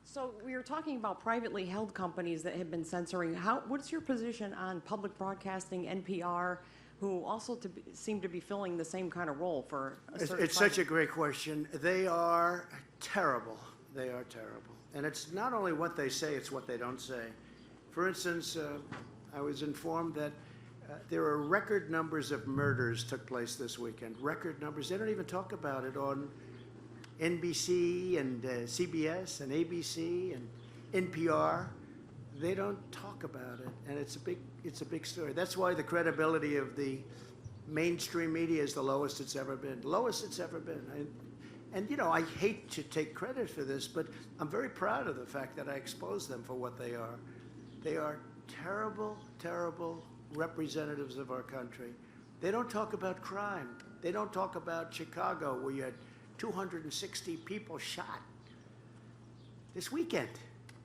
So we were talking about privately held companies that have been censoring. What's your position on public broadcasting, NPR, who also seem to be filling the same kind of role for a certain It's such a great question. They are terrible. They are terrible. And it's not only what they say, it's what they don't say. For instance, I was informed that there are record numbers of murders took place this weekend. Record numbers. They don't even talk about it on NBC and CBS and ABC and NPR. They don't talk about it, and it's a big story. That's why the credibility of the mainstream media is the lowest it's ever been. Lowest it's ever been. And you know, I hate to take credit for this, but I'm very proud of the fact that I exposed them for what they are. They are terrible, terrible representatives of our country. They don't talk about crime. They don't talk about Chicago, where you had 260 people shot this weekend.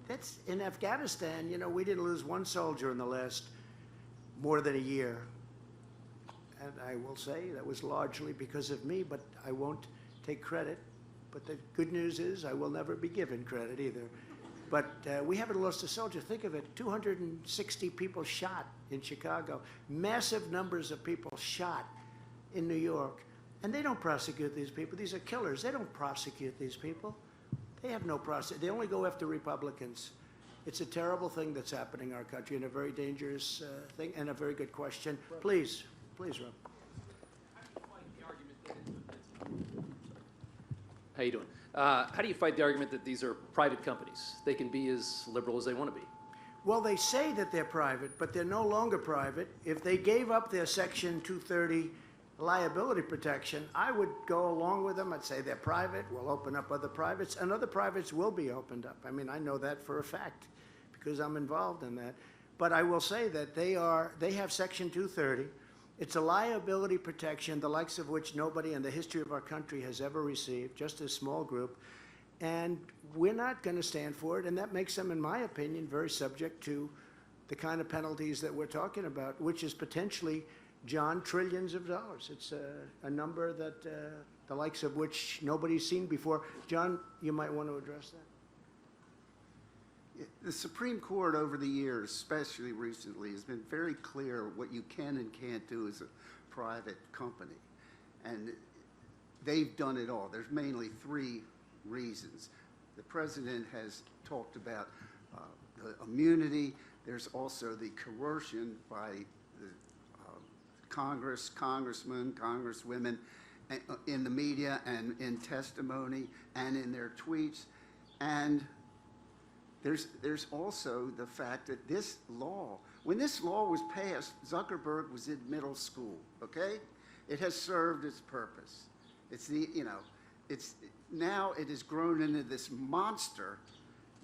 That's in Afghanistan. You know, we didn't lose one soldier in the last more than a year. And I will say that was largely because of me, but I won't take credit. But the good news is I will never be given credit either. But we haven't lost a soldier. Think of it, 260 people shot in Chicago. Massive numbers of people shot in New York. And they don't prosecute these people. These are killers. They don't prosecute these people. They have no process. They only go after Republicans. It's a terrible thing that's happening in our country, and a very dangerous thing, and a very good question. Please, Rob. How you doing? How do you fight the argument that these are private companies? They can be as liberal as they want to be. Well, they say that they're private, but they're no longer private. If they gave up their Section 230 liability protection, I would go along with them. I'd say they're private. We'll open up other privates, and other privates will be opened up. I mean, I know that for a fact because I'm involved in that. But I will say that they have Section 230. It's a liability protection, the likes of which nobody in the history of our country has ever received, just a small group. And we're not going to stand for it, and that makes them, in my opinion, very subject to the kind of penalties that we're talking about, which is potentially, John, trillions of dollars. It's a number that the likes of which nobody's seen before. John, you might want to address that. The Supreme Court over the years, especially recently, has been very clear what you can and can't do as a private company. And they've done it all. There's mainly three reasons. The president has talked about the immunity. There's also the coercion by the Congress, congressmen, congresswomen, in the media and in testimony and in their tweets. And there's also the fact that this law, when this law was passed, Zuckerberg was in middle school, okay? It has served its purpose. It's now it has grown into this monster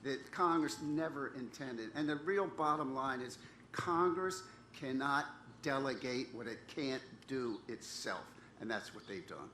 that Congress never intended. And the real bottom line is Congress cannot delegate what it can't do itself, and that's what they've done.